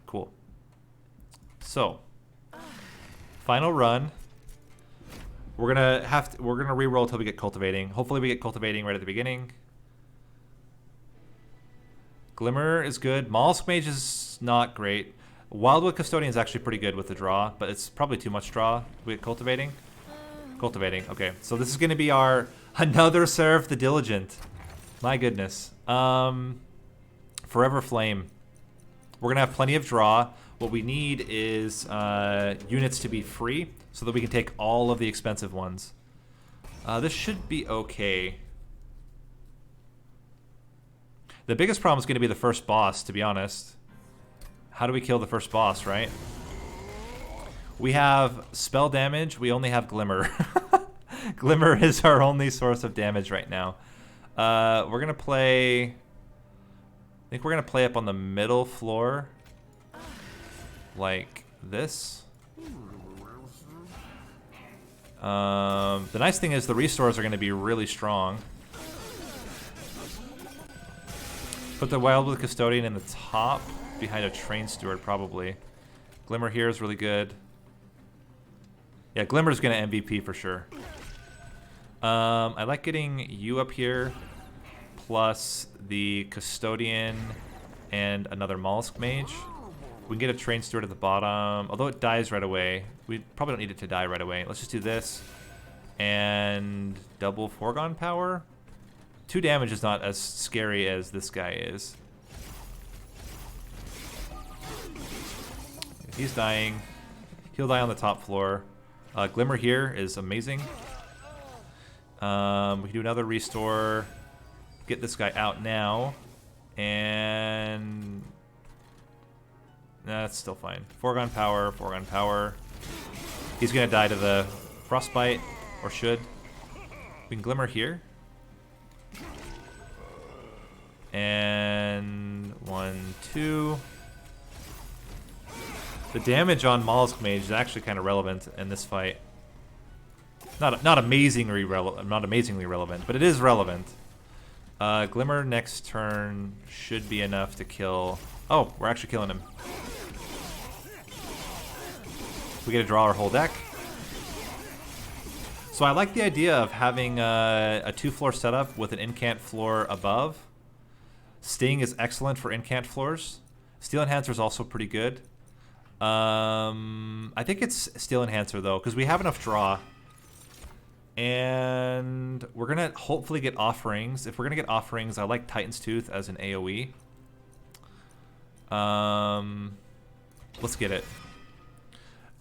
Cool. So, final run. We're gonna re-roll until we get cultivating. Hopefully we get cultivating right at the beginning. Glimmer is good. Mollusk Mage is not great. Wildwood Custodian is actually pretty good with the draw, but it's probably too much draw. We get cultivating. Cultivating. Okay, so this is gonna be our another Seraph the Diligent. My goodness. Forever Flame. We're gonna have plenty of draw. What we need is units to be free so that we can take all of the expensive ones. This should be okay. The biggest problem is going to be the first boss, to be honest. How do we kill the first boss, right? We have spell damage. We only have Glimmer. Glimmer is our only source of damage right now. We're going to play... I think we're going to play up on the middle floor. Like this. The nice thing is the restores are going to be really strong. Put the Wildwood Custodian in the top, behind a Train Steward, probably. Glimmer here is really good. Yeah, Glimmer's gonna MVP for sure. I like getting you up here, plus the Custodian and another Mollusk Mage. We can get a Train Steward at the bottom, although it dies right away. We probably don't need it to die right away. Let's just do this. And double Foregone Power. 2 damage is not as scary as this guy is. He's dying. He'll die on the top floor. Glimmer here is amazing. We can do another restore. Get this guy out now. And... nah, that's still fine. Foregone Power, Foregone Power. He's going to die to the Frostbite, or should. We can Glimmer here. And 1, 2. The damage on Mollusk Mage is actually kind of relevant in this fight. Not amazingly relevant, but it is relevant. Glimmer next turn should be enough to kill. Oh, we're actually killing him. We get to draw our whole deck. So I like the idea of having a 2-floor setup with an incant floor above. Sting is excellent for incant floors. Steel Enhancer is also pretty good. I think it's Steel Enhancer though, because we have enough draw. And we're gonna hopefully get offerings. If we're gonna get offerings, I like Titan's Tooth as an AoE. Let's get it.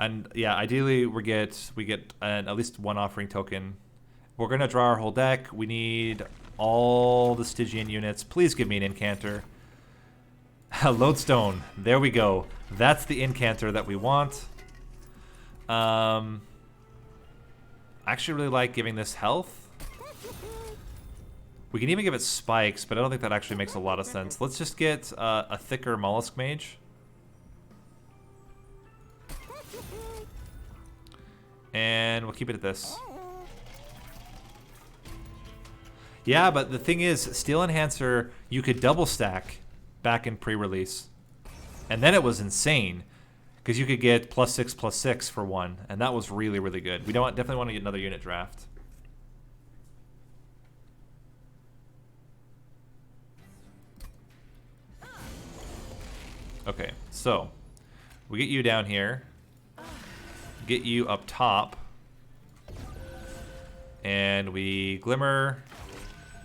And yeah, ideally we get at least 1 offering token. We're gonna draw our whole deck. We need all the Stygian units. Please give me an Incanter. Lodestone. There we go. That's the Incanter that we want. I actually really like giving this health. We can even give it spikes, but I don't think that actually makes a lot of sense. Let's just get a thicker Mollusk Mage. And we'll keep it at this. Yeah, but the thing is, Steel Enhancer, you could double stack back in pre-release. And then it was insane. Because you could get +6/+6 for 1. And that was really, really good. We definitely want to get another unit draft. Okay, so we get you down here. Get you up top. And we Glimmer.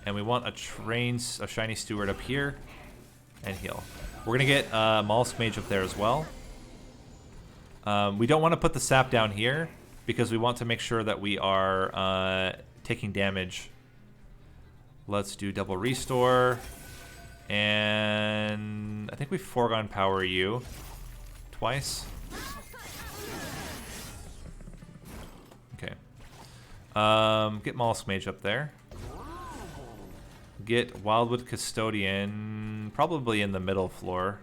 And we want a Shiny Steward up here. And heal. We're going to get Mollusk Mage up there as well. We don't want to put the sap down here because we want to make sure that we are taking damage. Let's do double restore. And I think we Foregone Power you twice. Okay. Get Mollusk Mage up there. Get Wildwood Custodian probably in the middle floor.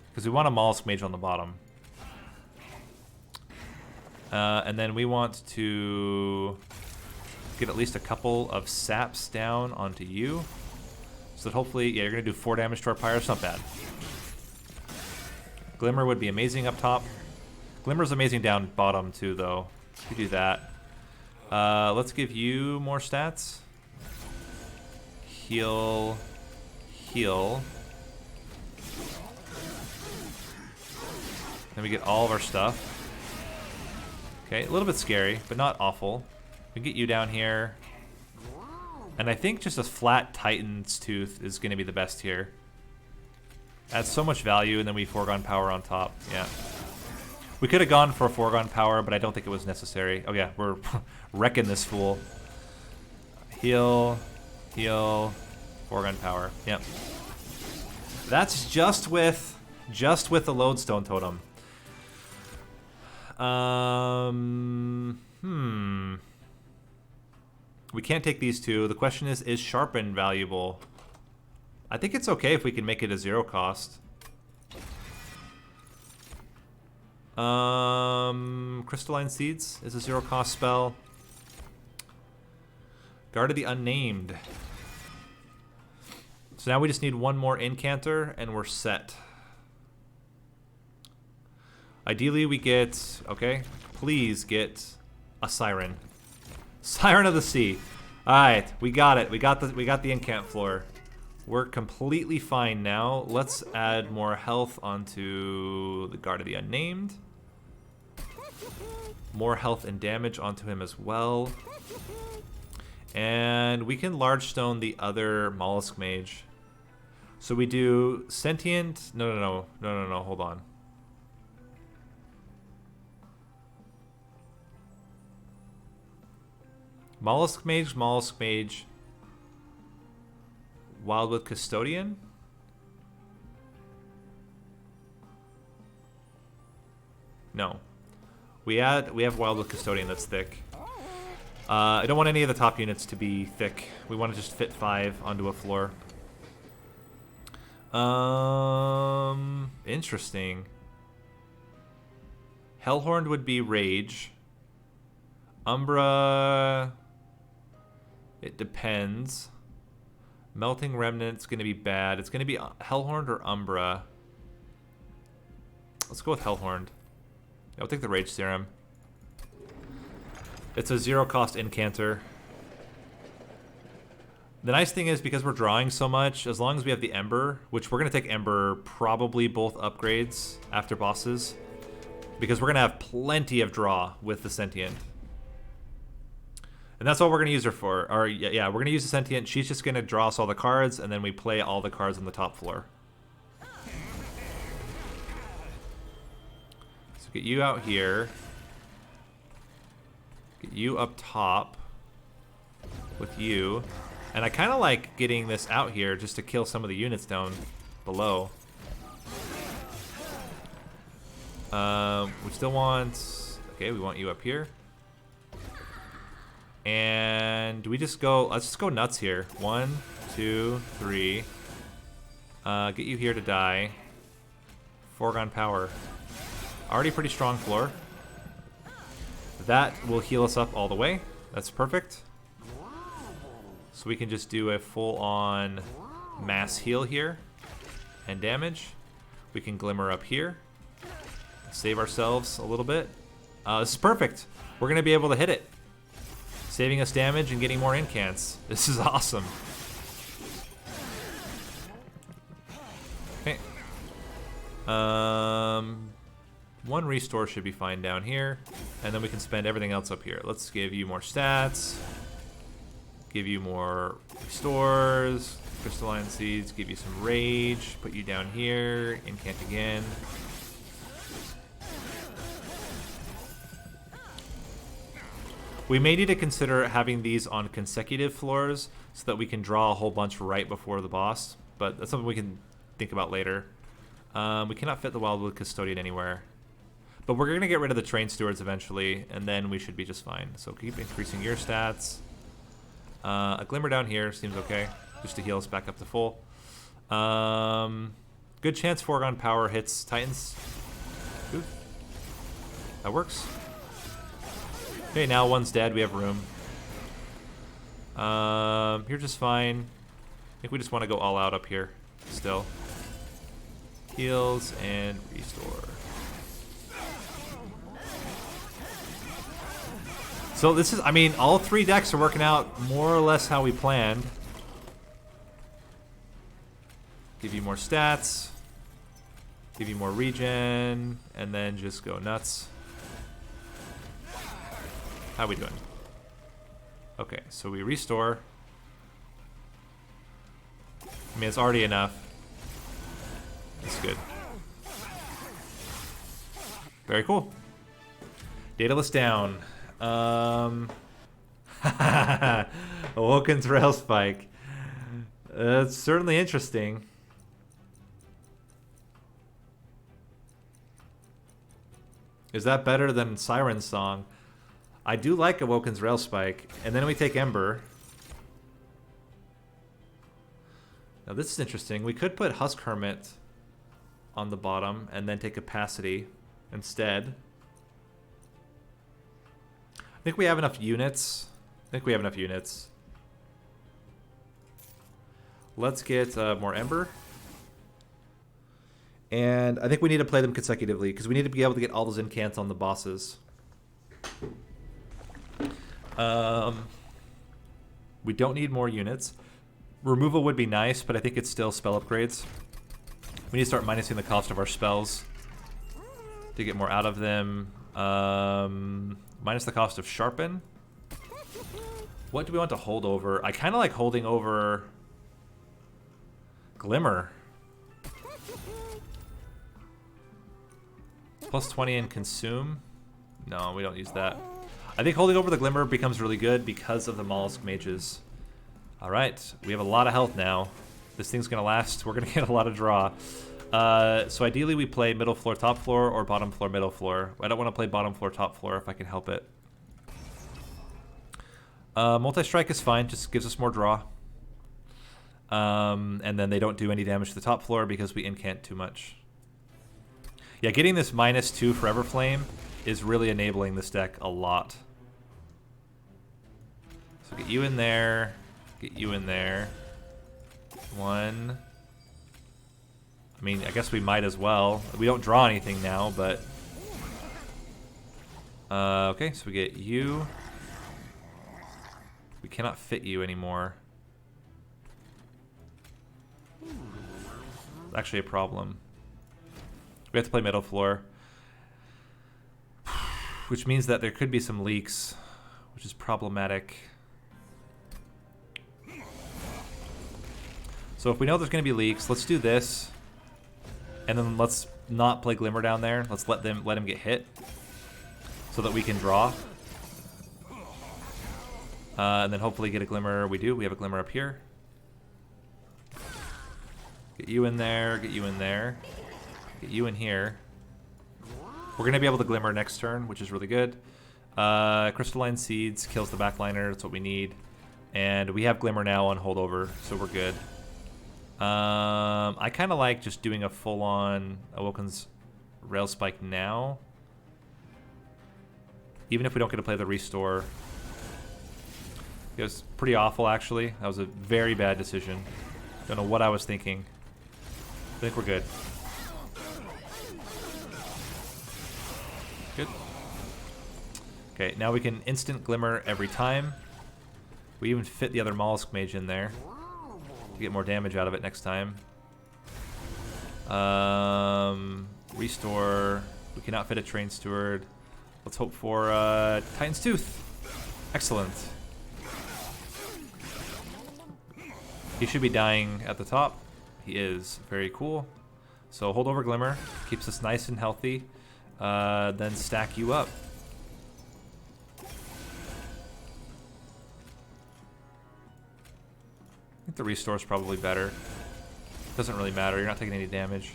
Because we want a Mollusk Mage on the bottom. And then we want to get at least a couple of saps down onto you. So that hopefully, yeah, you're going to do 4 damage to our pyre. It's not bad. Glimmer would be amazing up top. Glimmer's amazing down bottom too, though. You do that. Let's give you more stats. Heal. Heal. Then we get all of our stuff. Okay, a little bit scary, but not awful. We get you down here. And I think just a flat Titan's Tooth is going to be the best here. Adds so much value, and then we foregone power on top. Yeah. We could have gone for a foregone power, but I don't think it was necessary. Oh yeah, we're wrecking this fool. Heal. Heal. Foregone power. Yep. That's just with the lodestone totem. We can't take these two. The question is sharpen valuable? I think it's okay if we can make it a 0 cost. Crystalline Seeds is a 0 cost spell. Guard of the Unnamed. So now we just need one more incanter and we're set. Ideally we get, okay, please get a Siren. Siren of the Sea. Alright, we got it. We got the incant floor. We're completely fine now. Let's add more health onto the Guard of the Unnamed. More health and damage onto him as well. And we can large stone the other Mollusk Mage. So we do Sentient. No, hold on. Mollusk Mage. Wildwood Custodian. No. We have Wildwood Custodian that's thick. I don't want any of the top units to be thick. We want to just fit 5 onto a floor. Interesting. Hellhorn would be Rage. Umbra. It depends. Melting Remnant's going to be bad. It's going to be Hellhorn or Umbra. Let's go with Hellhorn. I'll take the Rage Serum. It's a 0 cost incanter. The nice thing is, because we're drawing so much, as long as we have the Ember, which we're going to take Ember probably both upgrades after bosses, because we're going to have plenty of draw with the Sentient. And that's all we're going to use her for. Or yeah, we're going to use the Sentient. She's just going to draw us all the cards, and then we play all the cards on the top floor. So get you out here. Get you up top with you. And I kind of like getting this out here just to kill some of the units down below. We still want... Okay, we want you up here. And do we just go... Let's just go nuts here. 1, 2, 3. Get you here to die. Foregone power. Already pretty strong floor. That will heal us up all the way. That's perfect. So we can just do a full-on mass heal here. And damage. We can glimmer up here. Save ourselves a little bit. This is perfect. We're going to be able to hit it. Saving us damage and getting more incants. This is awesome. Okay. 1 restore should be fine down here. And then we can spend everything else up here. Let's give you more stats. Give you more restores. Crystalline Seeds. Give you some rage. Put you down here. Incant again. We may need to consider having these on consecutive floors so that we can draw a whole bunch right before the boss. But that's something we can think about later. We cannot fit the Wildwood Custodian anywhere. But we're going to get rid of the Train Stewards eventually, and then we should be just fine. So keep increasing your stats. A Glimmer down here seems okay, just to heal us back up to full. Good chance Foregone Power hits Titans. Ooh. That works. Okay, now one's dead. We have room. You're just fine. think we just want to go all out up here still. Heals and restore. So this is, I mean, all 3 decks are working out more or less how we planned. Give you more stats. Give you more regen. And then just go nuts. How we doing? Okay, so we restore. I mean, it's already enough. That's good. Very cool. Daedalus down. Awoken's Rail Spike. That's certainly interesting. Is that better than Siren's Song? I do like Awoken's Rail Spike. And then we take Ember. Now this is interesting. We could put Husk Hermit on the bottom and then take Capacity instead. I think we have enough units. Let's get more Ember. And I think we need to play them consecutively because we need to be able to get all those incants on the bosses. We don't need more units. Removal would be nice, but I think it's still spell upgrades. We need to start minusing the cost of our spells to get more out of them. Minus the cost of Sharpen. What do we want to hold over? I kind of like holding over Glimmer. Plus 20 in Consume. No, we don't use that. I think holding over the Glimmer becomes really good because of the Mollusk Mages. Alright, we have a lot of health now. This thing's going to last. We're going to get a lot of draw. So ideally we play middle floor, top floor, or bottom floor, middle floor. I don't want to play bottom floor, top floor if I can help it. Multi-strike is fine, just gives us more draw. And then they don't do any damage to the top floor because we incant too much. Yeah, getting this -2 Forever Flame is really enabling this deck a lot. So get you in there, get you in there. 1. I mean, I guess we might as well. We don't draw anything now, but... okay, so we get you. We cannot fit you anymore. Actually a problem. We have to play middle floor. Which means that there could be some leaks, which is problematic. So if we know there's going to be leaks, let's do this. And then let's not play Glimmer down there. Let's let him get hit so that we can draw. And then hopefully get a Glimmer. We do. We have a Glimmer up here. Get you in there. Get you in there. Get you in here. We're going to be able to Glimmer next turn, which is really good. Crystalline Seeds kills the backliner. That's what we need. And we have Glimmer now on holdover, so we're good. I kind of like just doing a full-on Awoken's Rail Spike now. Even if we don't get to play the Restore. It was pretty awful, actually. That was a very bad decision. Don't know what I was thinking. I think we're good. Good. Okay, now we can instant Glimmer every time. We even fit the other Mollusk Mage in there to get more damage out of it next time. Restore. We cannot fit a Train Steward. Let's hope for Titan's Tooth. Excellent. He should be dying at the top. He is. Very cool. So hold over Glimmer. Keeps us nice and healthy. Then stack you up. I think the Restore is probably better. Doesn't really matter. You're not taking any damage.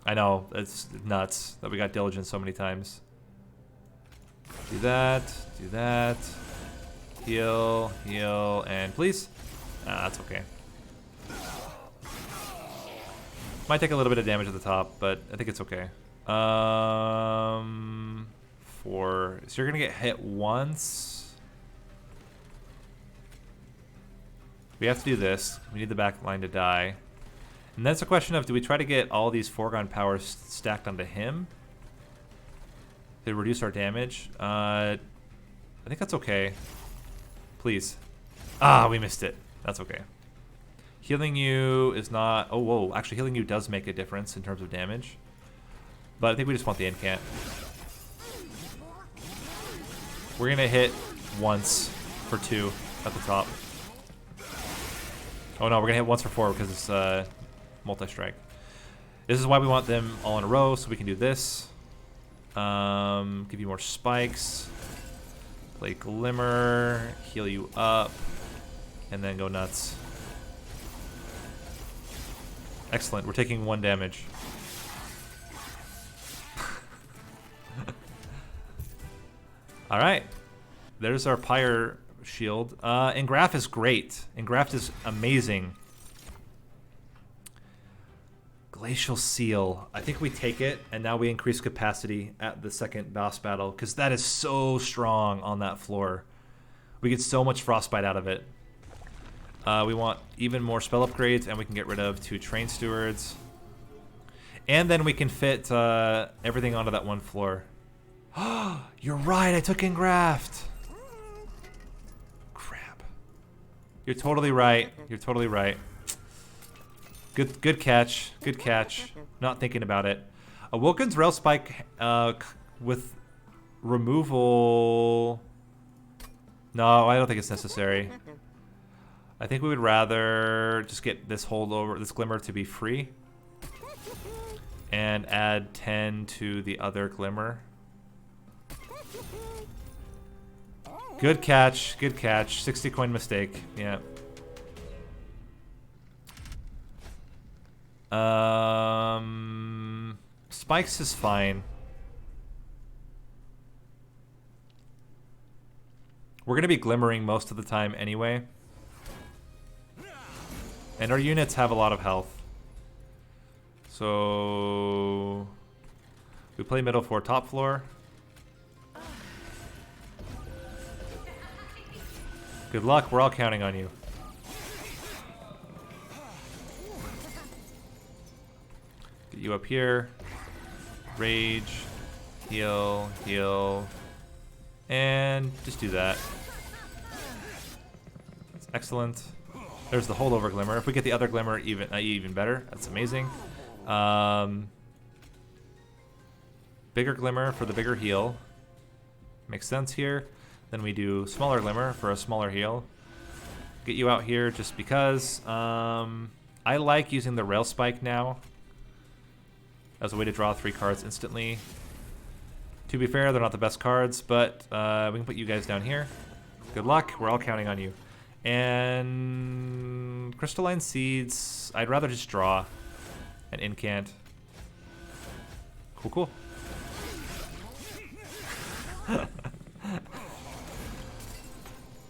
I know. It's nuts that we got Diligence so many times. Do that. Do that. Heal. Heal. And please. That's okay. Might take a little bit of damage at the top, but I think it's okay. 4. So you're going to get hit once. We have to do this. We need the back line to die. And that's a question of, do we try to get all these foregone powers stacked onto him to reduce our damage? I think that's okay. Please. Ah, we missed it. That's okay. Healing you is not... Oh, whoa. Actually, healing you does make a difference in terms of damage. But I think we just want the incant. We're going to hit once for 2 at the top. Oh, no. We're going to hit once for 4 because it's multi-strike. This is why we want them all in a row, so we can do this. Give you more spikes. Play Glimmer. Heal you up. And then go nuts. Excellent. We're taking 1 damage. Alright. There's our Pyre shield. Engraft is great. Engraft is amazing. Glacial Seal. I think we take it, and now we increase capacity at the second boss battle, because that is so strong on that floor. We get so much frostbite out of it. We want even more spell upgrades, and we can get rid of 2 train stewards. And then we can fit everything onto that one floor. You're right, I took Engraft. Crap. You're totally right. You're totally right. Good catch. Good catch. Not thinking about it. Awoken's Rail Spike with removal... No, I don't think it's necessary. I think we would rather just get this holdover, this Glimmer to be free. And add 10 to the other Glimmer. Good catch. Good catch. 60 coin mistake. Yeah. Spikes is fine. We're gonna be glimmering most of the time anyway. And our units have a lot of health. So we play middle floor, top floor. Good luck, we're all counting on you. Get you up here. Rage. Heal. Heal. And just do that. That's excellent. There's the holdover Glimmer. If we get the other Glimmer, even better. That's amazing. Bigger Glimmer for the bigger heal. Makes sense here. Then we do smaller Glimmer for a smaller heal. Get you out here just because. I like using the Rail Spike now as a way to draw 3 cards instantly. To be fair, they're not the best cards, but we can put you guys down here. Good luck. We're all counting on you. And Crystalline Seeds, I'd rather just draw an incant. Cool, cool.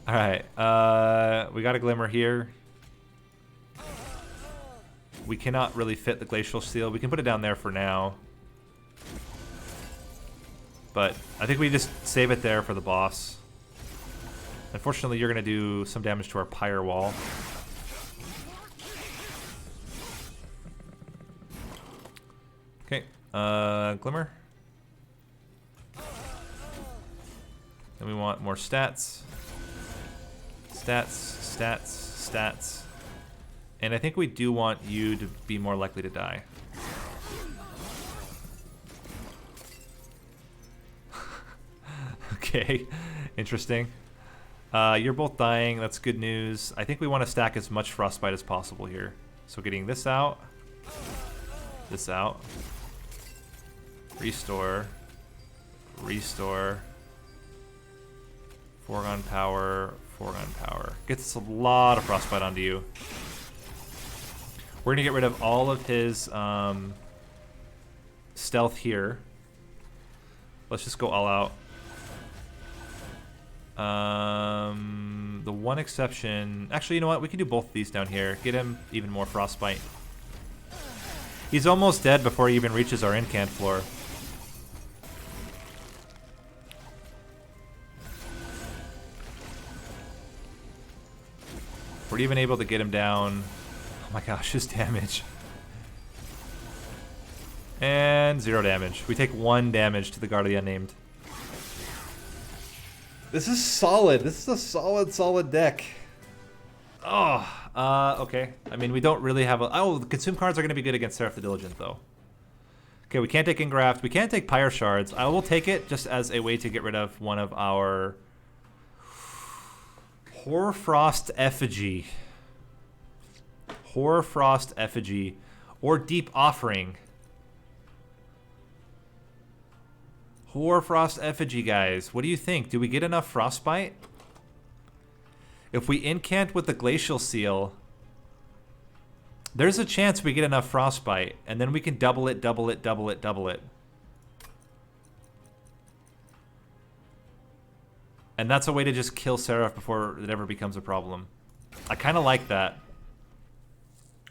Alright, we got a Glimmer here. We cannot really fit the Glacial Seal. We can put it down there for now. But I think we just save it there for the boss. Unfortunately, you're going to do some damage to our Pyre wall. Okay, Glimmer. Then we want more stats. Stats, stats, stats. And I think we do want you to be more likely to die. Okay, interesting. You're both dying, that's good news. I think we want to stack as much Frostbite as possible here. So getting this out, restore, restore, foregone power, foregone power. Gets a lot of Frostbite onto you. We're gonna get rid of all of his stealth here. Let's just go all out. The one exception... Actually, you know what? We can do both of these down here. Get him even more Frostbite. He's almost dead before he even reaches our incant floor. We're even able to get him down. Oh my gosh, his damage. And 0 damage. We take 1 damage to the Guard of the Unnamed. This is solid. This is a solid deck. Oh, okay. I mean, we don't really have a... Oh, the consume cards are going to be good against Seraph the Diligent, though. Okay, we can't take Ingraft. We can't take Pyre Shards. I will take it just as a way to get rid of one of our... Hoarfrost Effigy. Hoarfrost Effigy. Or Deep Offering. Hoarfrost Effigy, guys. What do you think? Do we get enough Frostbite? If we incant with the Glacial Seal, there's a chance we get enough Frostbite, and then we can double it, double it, double it, double it. And that's a way to just kill Seraph before it ever becomes a problem. I kind of like that.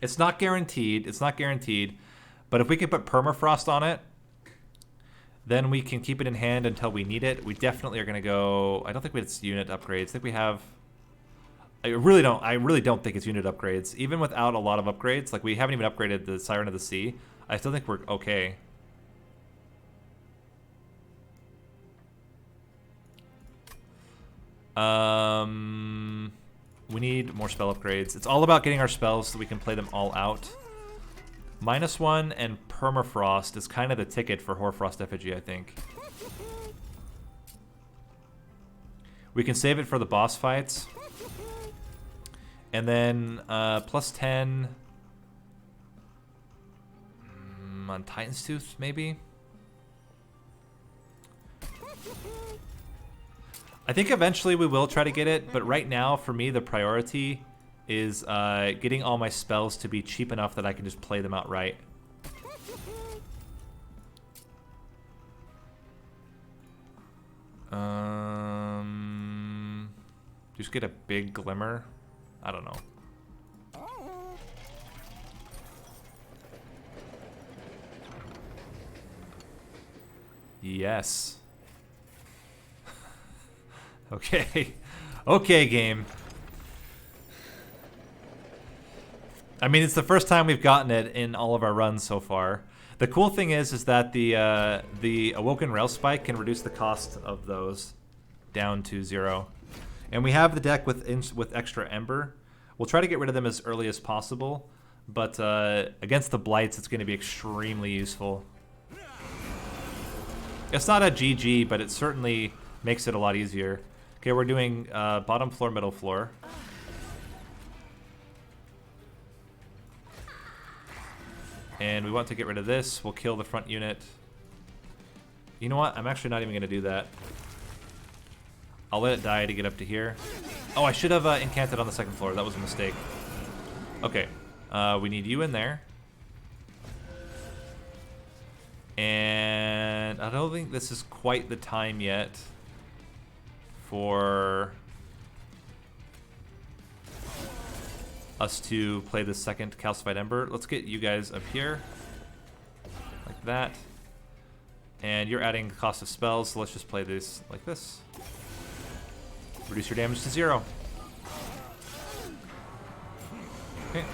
It's not guaranteed. It's not guaranteed. But if we can put Permafrost on it, then we can keep it in hand until we need it. We definitely are going to go... I don't think it's unit upgrades. I think we have... I really don't think it's unit upgrades. Even without a lot of upgrades, like we haven't even upgraded the Siren of the Sea, I still think we're okay. We need more spell upgrades. It's all about getting our spells so we can play them all out. -1 and Permafrost is kind of the ticket for Hoarfrost Effigy, I think. We can save it for the boss fights. And then +10 on Titan's Tooth, maybe? I think eventually we will try to get it, but right now, for me, the priority is getting all my spells to be cheap enough that I can just play them outright. Just get a big Glimmer? I don't know. Yes. Okay. Okay, game. I mean, it's the first time we've gotten it in all of our runs so far. The cool thing is that the Awoken Rail Spike can reduce the cost of those down to 0. And we have the deck with extra Ember. We'll try to get rid of them as early as possible, but against the Blights, it's going to be extremely useful. It's not a GG, but it certainly makes it a lot easier. Okay, we're doing bottom floor, middle floor. And we want to get rid of this. We'll kill the front unit. You know what? I'm actually not even going to do that. I'll let it die to get up to here. Oh, I should have incanted on the second floor. That was a mistake. Okay. We need you in there. And I don't think this is quite the time yet for us to play the second Calcified Ember. Let's get you guys up here. Like that. And you're adding the cost of spells, so let's just play this like this. Reduce your damage to 0. Okay.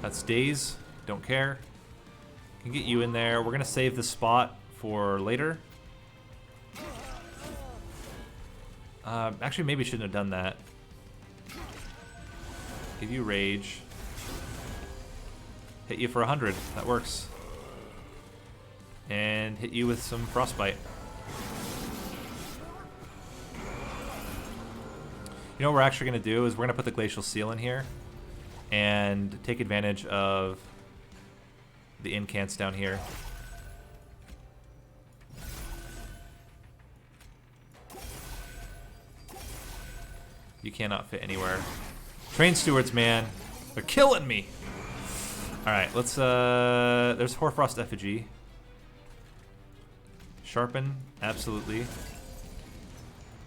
That's Daze. Don't care. Can get you in there. We're going to save this spot for later. Actually, maybe shouldn't have done that. Give you Rage. Hit you for 100. That works. And hit you with some Frostbite. You know what we're actually going to do is we're going to put the Glacial Seal in here and take advantage of the incants down here. You cannot fit anywhere. Train stewards, man. They're killing me. Alright, let's there's Hoarfrost Effigy. Sharpen, absolutely.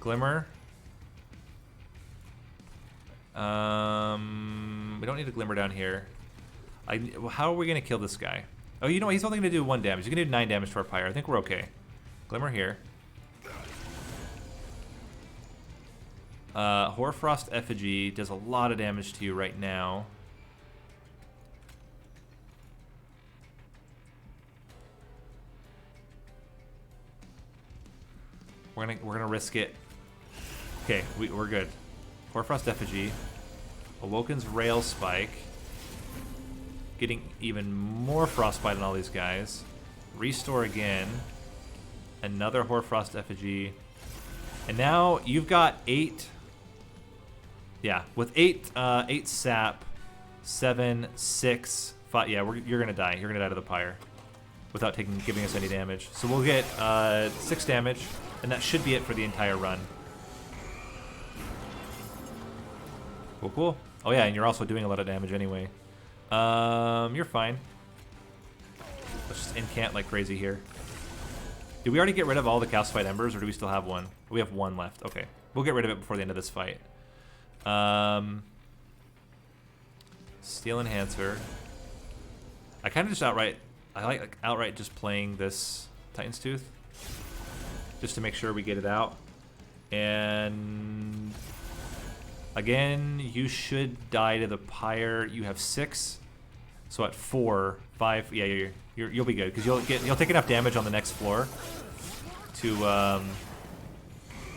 Glimmer. We don't need a Glimmer down here. How are we gonna kill this guy? Oh, you know what? He's only gonna do 1 damage. He's gonna do 9 damage to our Pyre. I think we're okay. Glimmer here. Hoarfrost Effigy does a lot of damage to you right now. We're gonna risk it. Okay, we're good. Hoarfrost Effigy, Awoken's Rail Spike, getting even more frostbite on all these guys. Restore again. Another Hoarfrost Effigy, and now you've got 8. Yeah, with 8 sap, 7, 6, 5. Yeah, you're gonna die. You're gonna die to the pyre without giving us any damage. So we'll get 6 damage, and that should be it for the entire run. Cool. Oh yeah, and you're also doing a lot of damage anyway. You're fine. Let's just incant like crazy here. Did we already get rid of all the calcified embers, or do we still have one? We have 1 left. Okay, we'll get rid of it before the end of this fight. Steel Enhancer. I kind of just outright just playing this Titan's Tooth, just to make sure we get it out. And again, you should die to the pyre. You have 6, so at 4, 5, yeah, you'll be good because you'll take enough damage on the next floor to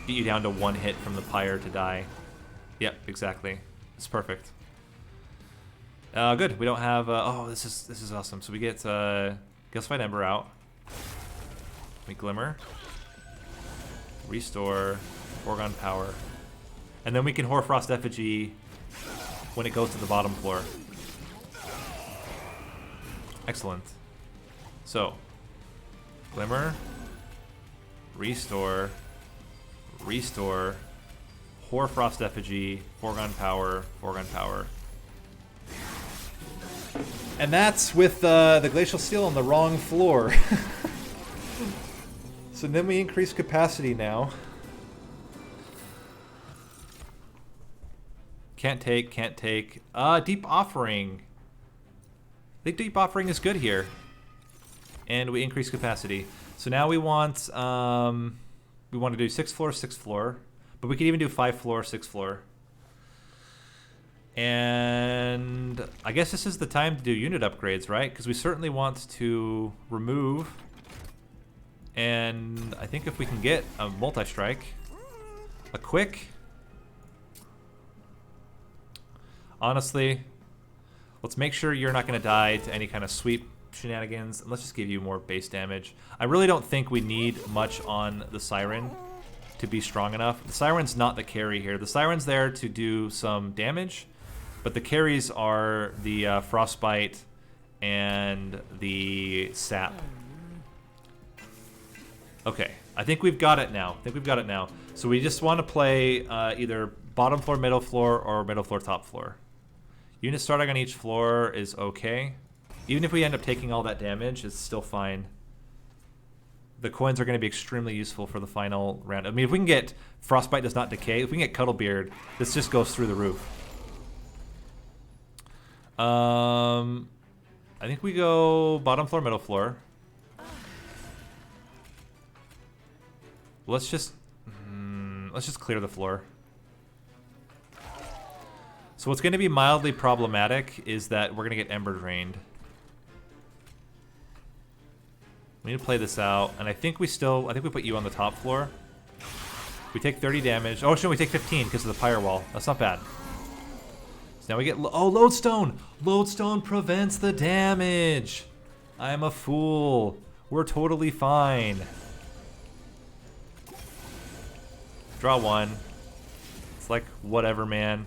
get you down to 1 hit from the pyre to die. Yep, exactly. It's perfect. Good. We don't have. Oh, this is awesome. So we get Calcified Ember out. We Glimmer. Restore. Foregone Power. And then we can Hoarfrost Effigy when it goes to the bottom floor. Excellent. So, Glimmer. Restore. Restore. Hoarfrost Effigy. Foregone Power. Foregone Power. And that's with the Glacial Steel on the wrong floor. So then we increase capacity now. Can't take. Deep Offering. I think Deep Offering is good here. And we increase capacity. So now we want to do 6th floor, 6th floor. But we could even do 5th floor, 6th floor. And I guess this is the time to do unit upgrades, right? Because we certainly want to remove. And I think if we can get a multi-strike, a quick. Honestly, let's make sure you're not going to die to any kind of sweep shenanigans. Let's just give you more base damage. I really don't think we need much on the Siren to be strong enough. The Siren's not the carry here. The Siren's there to do some damage, but the carries are the Frostbite and the Sap. Okay, I think we've got it now. So we just want to play either bottom floor, middle floor, or middle floor, top floor. Unit starting on each floor is okay. Even if we end up taking all that damage, it's still fine. The coins are going to be extremely useful for the final round. I mean, if we can get Frostbite does not decay, if we can get Cuddlebeard, this just goes through the roof. I think we go bottom floor, middle floor. Let's just clear the floor. So what's going to be mildly problematic is that we're going to get Ember Drained. We need to play this out, and I think we put you on the top floor. We take 30 damage. Oh, shouldn't we take 15 because of the Pyre Wall? That's not bad. So now we get, Lodestone! Lodestone prevents the damage! I'm a fool. We're totally fine. Draw 1. It's like, whatever, man.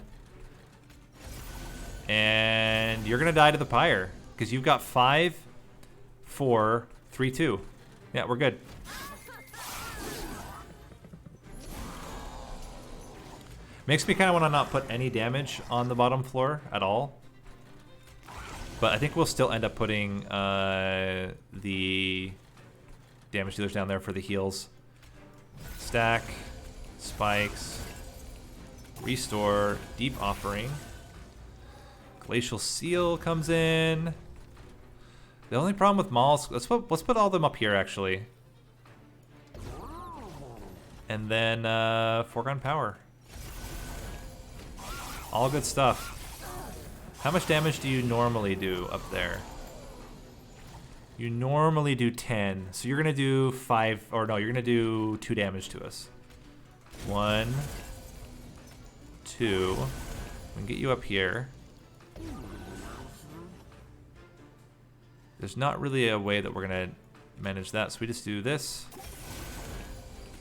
And you're going to die to the Pyre because you've got 5, 4, 3, 2. Yeah, we're good. Makes me kind of want to not put any damage on the bottom floor at all. But I think we'll still end up putting the damage dealers down there for the heals. Stack, spikes, restore, deep offering. Glacial Seal comes in. The only problem with Mauls, let's put all of them up here actually. And then Foregone Power. All good stuff. How much damage do you normally do up there? You normally do 10. So you're going to do 5, or no, you're going to do 2 damage to us. 1, 2. We can get you up here. There's not really a way that we're going to manage that, so we just do this.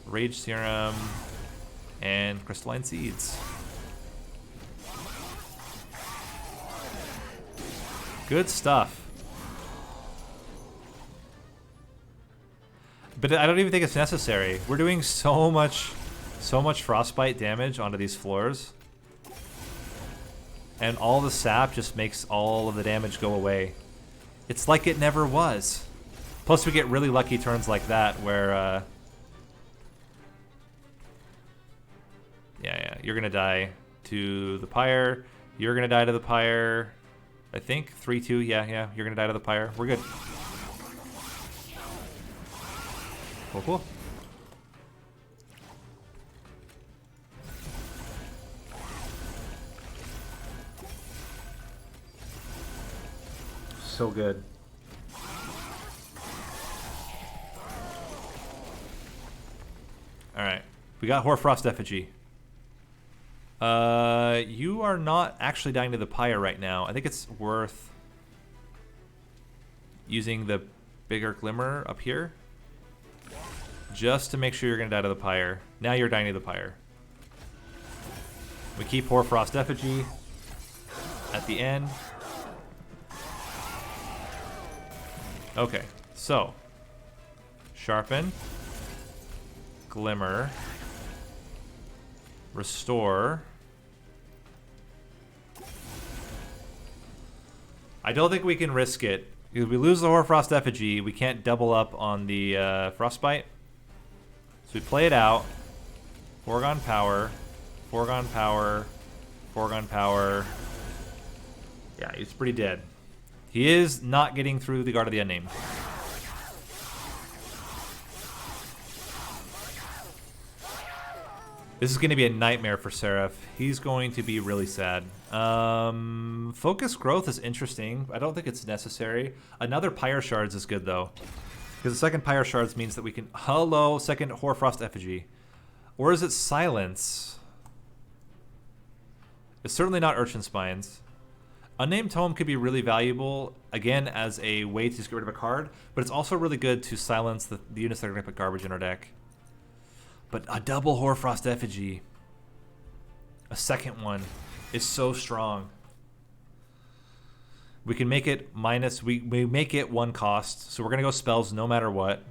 Rage Serum and Crystalline Seeds. Good stuff. But I don't even think it's necessary. We're doing so much frostbite damage onto these floors. And all the sap just makes all of the damage go away. It's like it never was. Plus we get really lucky turns like that where yeah, you're gonna die to the pyre. You're gonna die to the pyre. I think 3-2. Yeah, you're gonna die to the pyre. We're good. Cool. So good. All right, we got Hoarfrost Effigy. You are not actually dying to the pyre right now. I think it's worth using the bigger glimmer up here just to make sure you're gonna die to the pyre. Now you're dying to the pyre. We keep Hoarfrost Effigy at the end. Okay, so sharpen, glimmer, restore. I don't think we can risk it. If we lose the Hoarfrost Effigy, we can't double up on the frostbite. So we play it out. Foregone power, foregone power, foregone power. Yeah, he's pretty dead. He is not getting through the Guard of the Unnamed. This is going to be a nightmare for Seraph. He's going to be really sad. Focus growth is interesting. I don't think it's necessary. Another Pyre Shards is good, though. Because the second Pyre Shards means that we can... Hello, second Hoarfrost Effigy. Or is it Silence? It's certainly not Urchin Spines. Unnamed Tome could be really valuable, again, as a way to just get rid of a card. But it's also really good to silence the units that are going to put garbage in our deck. But a double Hoarfrost Effigy, a second one, is so strong. We can make it minus, we make it 1 cost, so we're going to go spells no matter what.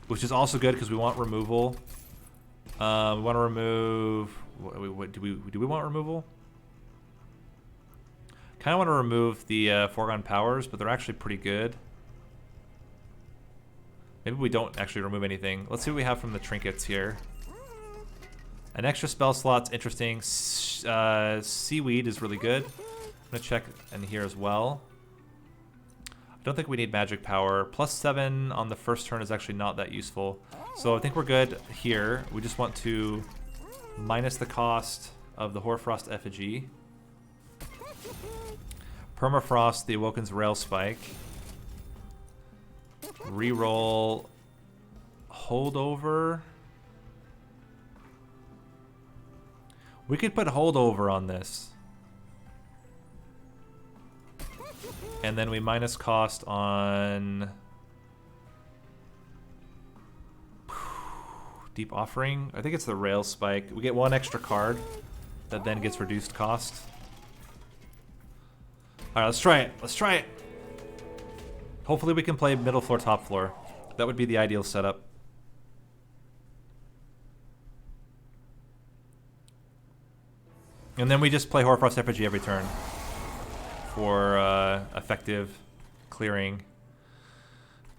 Which is also good because we want removal. We want to remove, do we want removal? Kind of want to remove the Foregone Powers, but they're actually pretty good. Maybe we don't actually remove anything. Let's see what we have from the trinkets here. An extra spell slot's interesting. Seaweed is really good. I'm going to check in here as well. I don't think we need magic power. +7 on the first turn is actually not that useful. So I think we're good here. We just want to minus the cost of the Hoarfrost Effigy. Permafrost, the Awoken's Rail Spike. Reroll, holdover. We could put holdover on this. And then we minus cost on Deep Offering. I think it's the Rail Spike. We get 1 extra card that then gets reduced cost. Alright, let's try it. Let's try it. Hopefully we can play middle floor, top floor. That would be the ideal setup. And then we just play Hoarfrost Effigy every turn for effective clearing.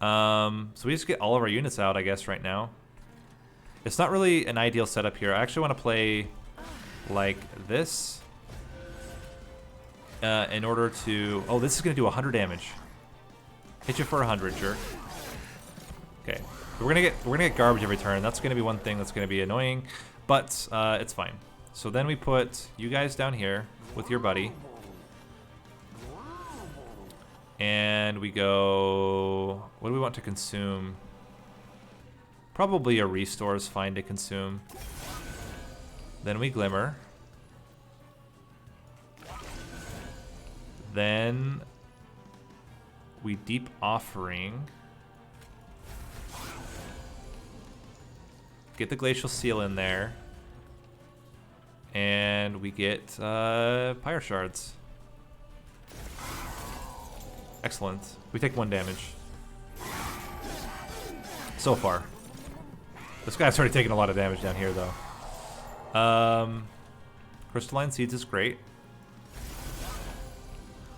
So we just get all of our units out, I guess, right now. It's not really an ideal setup here. I actually want to play like this in order to... Oh, this is going to do 100 damage. Hit you for 100, jerk. Okay, we're gonna get garbage every turn. That's gonna be one thing that's gonna be annoying, but it's fine. So then we put you guys down here with your buddy. And we go... What do we want to consume? Probably a restore is fine to consume. Then we glimmer. Then we deep offering. Get the glacial seal in there. And we get pyre shards. Excellent. We take 1 damage. So far. This guy's already taken a lot of damage down here, though. Crystalline Seeds is great.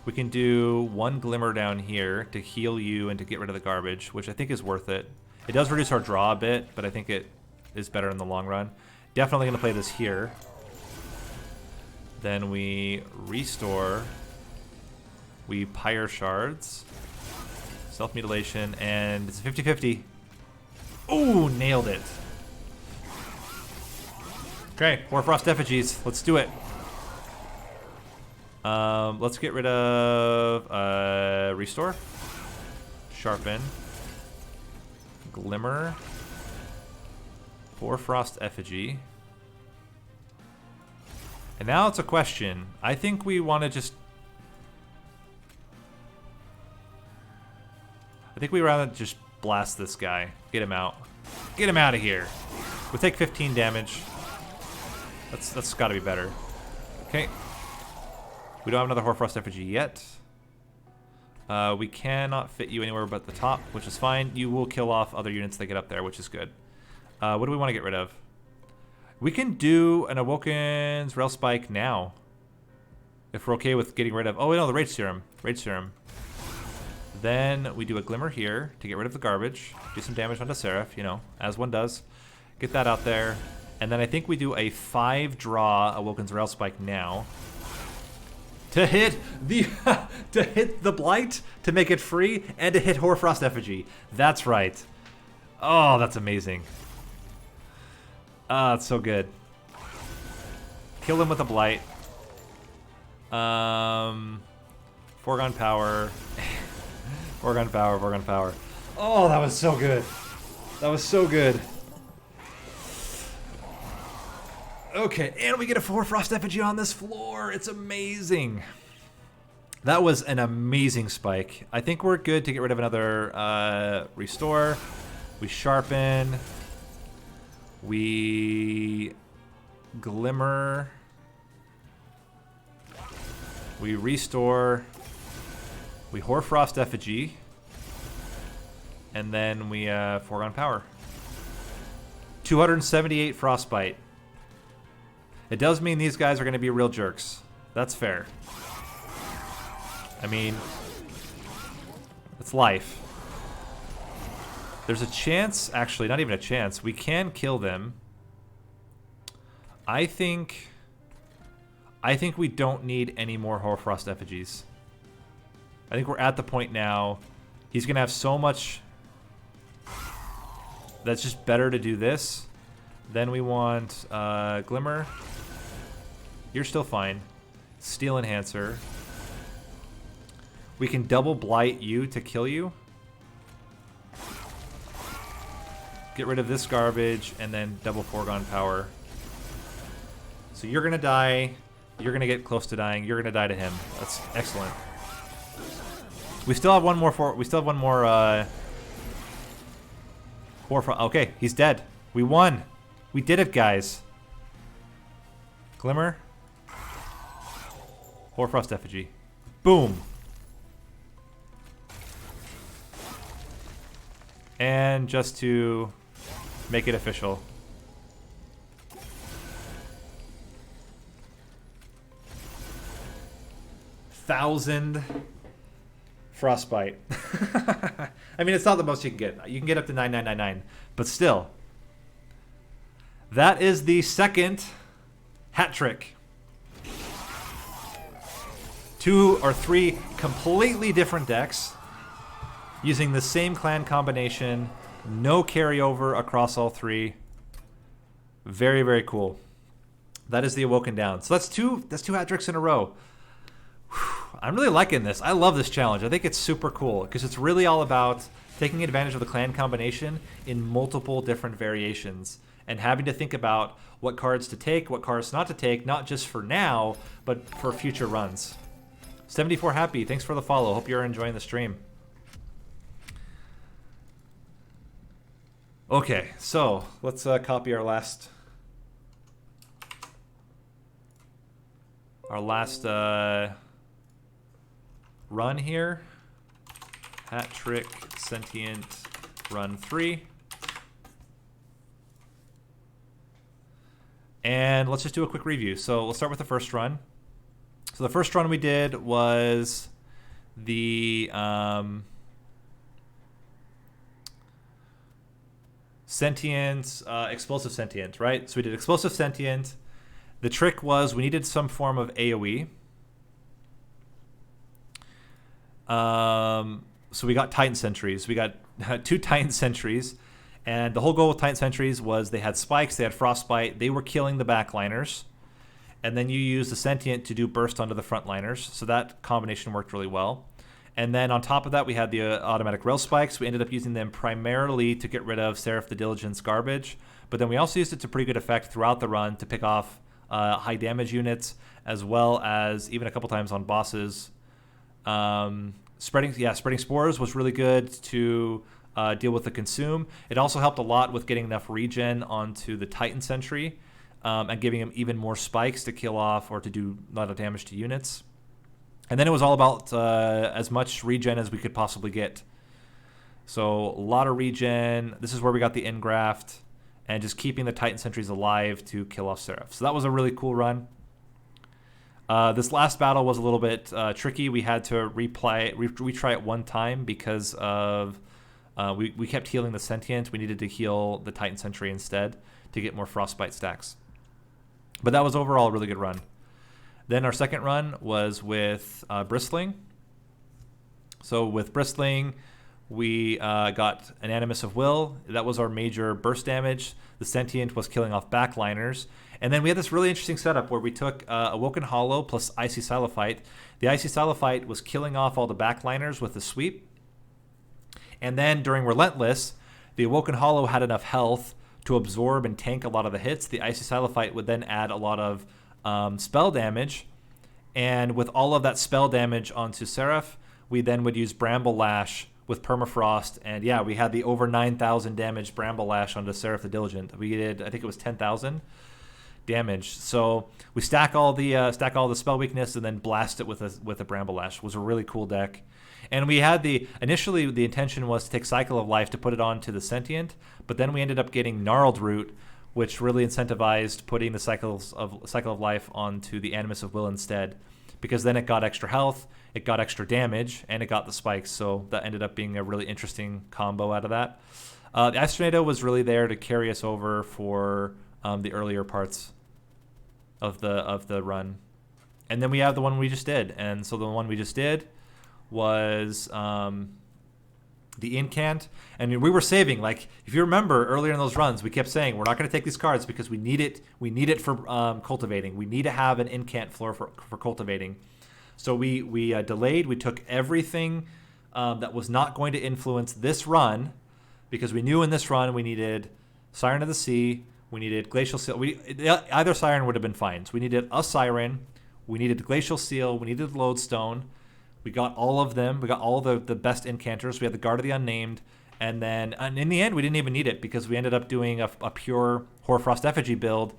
We can do 1 Glimmer down here to heal you and to get rid of the garbage, which I think is worth it. It does reduce our draw a bit, but I think it is better in the long run. Definitely going to play this here. Then we restore. We pyre shards. Self-mutilation, and it's 50-50. Ooh, nailed it. Okay, Hoarfrost Effigies. Let's do it. Let's get rid of restore. Sharpen. Glimmer. Hoarfrost Effigy. And now it's a question. I think we want to just... I think we rather just blast this guy. Get him out. Get him out of here. We take 15 damage. That's got to be better. Okay. We don't have another Hoarfrost Effigy yet. We cannot fit you anywhere but the top, which is fine. You will kill off other units that get up there, which is good. What do we want to get rid of? We can do an Awoken's Rail Spike now. If we're okay with getting rid of... Oh, no, the Rage Serum. Rage Serum. Then we do a Glimmer here to get rid of the garbage. Do some damage onto Seraph, you know, as one does. Get that out there. And then I think we do a 5-draw Awoken's Rail Spike now. To hit the to hit the Blight, to make it free, and to hit Hoarfrost Effigy. That's right. Oh, that's amazing. It's so good. Kill him with a Blight. Foregone Power. Foregone Power, Foregone Power. Oh, that was so good. That was so good. Okay, and we get a Hoarfrost Effigy on this floor. It's amazing. That was an amazing spike. I think we're good to get rid of another restore. We sharpen. We glimmer. We restore. We Hoarfrost Effigy. And then we Foregone Power. 278 Frostbite. It does mean these guys are going to be real jerks. That's fair. I mean, it's life. There's a chance, actually, not even a chance. We can kill them. I think we don't need any more Hoarfrost Effigies. I think we're at the point now. He's going to have so much that's just better to do this. Then we want Glimmer. You're still fine. Steel Enhancer. We can double Blight you to kill you. Get rid of this garbage, and then double Foregone Power. So you're going to die. You're going to get close to dying. You're going to die to him. That's excellent. We still have one more okay, he's dead. We won. We did it, guys. Glimmer. Hoarfrost Effigy. Boom. And just to make it official. $1,000 Frostbite. I mean, it's not the most you can get. You can get up to 9,999, but still. That is the second hat trick. 2 or 3 completely different decks using the same clan combination. No carryover across all 3. Very, very cool. That is the Awoken down. So that's two hat tricks in a row. I'm really liking this. I love this challenge. I think it's super cool because it's really all about taking advantage of the clan combination in multiple different variations and having to think about what cards to take, what cards not to take, not just for now, but for future runs. 74 Happy, thanks for the follow. Hope you're enjoying the stream. Okay, so let's copy our last run here. Hat trick, Sentient, run 3. And let's just do a quick review. So we'll start with the first run. So the first run we did was the Sentient, Explosive Sentient, right? So we did Explosive Sentient. The trick was we needed some form of AoE. So we got Titan Sentries. We got 2 Titan Sentries. And the whole goal with Titan Sentries was they had spikes, they had frostbite, they were killing the backliners. And then you use the Sentient to do burst onto the frontliners. So that combination worked really well. And then on top of that, we had the automatic rail spikes. We ended up using them primarily to get rid of Seraph the Diligent's garbage. But then we also used it to pretty good effect throughout the run to pick off high damage units, as well as even a couple times on bosses. Spreading Spores was really good to deal with the consume. It also helped a lot with getting enough regen onto the Titan Sentry and giving him even more spikes to kill off or to do a lot of damage to units. And then it was all about as much regen as we could possibly get. So a lot of regen. This is where we got the Engraft and just keeping the Titan Sentries alive to kill off Seraph. So that was a really cool run. This last battle was a little bit tricky. We had to retry it one time because of we kept healing the Sentient. We needed to heal the Titan Sentry instead to get more Frostbite stacks. But that was overall a really good run. Then our second run was with Bristling. So with Bristling, we got an Animus of Will. That was our major burst damage. The Sentient was killing off backliners. And then we had this really interesting setup where we took Awoken Hollow plus Icy Silophyte. The Icy Silophyte was killing off all the backliners with the sweep. And then during Relentless, the Awoken Hollow had enough health to absorb and tank a lot of the hits. The Icy Silophyte would then add a lot of spell damage. And with all of that spell damage onto Seraph, we then would use Bramble Lash with Permafrost. And yeah, we had the over 9,000 damage Bramble Lash onto Seraph the Diligent. We did, I think it was 10,000 damage. So we stack all the spell weakness and then blast it with a Bramble Lash. It was a really cool deck. And we had initially the intention was to take Cycle of Life to put it onto the Sentient, but then we ended up getting Gnarled Root, which really incentivized putting the Cycle of Life onto the Animus of Will instead, because then it got extra health, it got extra damage, and it got the spikes. So that ended up being a really interesting combo out of that. The Ice Tornado was really there to carry us over for the earlier parts of the run. And then we have the one we just did. And so the one we just did was the Incant. And we were saving, like, if you remember earlier in those runs, we kept saying we're not going to take these cards because we need it for cultivating. We need to have an Incant floor for cultivating. So we delayed. We took everything that was not going to influence this run, because we knew in this run we needed Siren of the Sea, we needed Glacial Seal. Either Siren would have been fine. So we needed a Siren, we needed Glacial Seal, we needed Lodestone. We got all of them. We got all the best Incanters. We had the Guard of the Unnamed. And in the end, we didn't even need it because we ended up doing a pure Hoarfrost Effigy build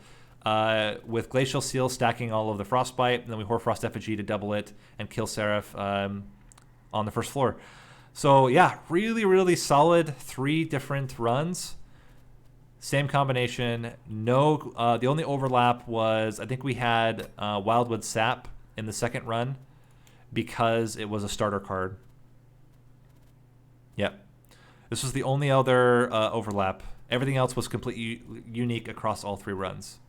with Glacial Seal stacking all of the Frostbite. And then we Hoarfrost Effigy to double it and kill Seraph on the first floor. So yeah, really, really solid 3 different runs. Same combination. No, the only overlap was I think we had Wildwood Sap in the second run, because it was a starter card. Yep. This was the only other overlap. Everything else was completely unique across all 3 runs.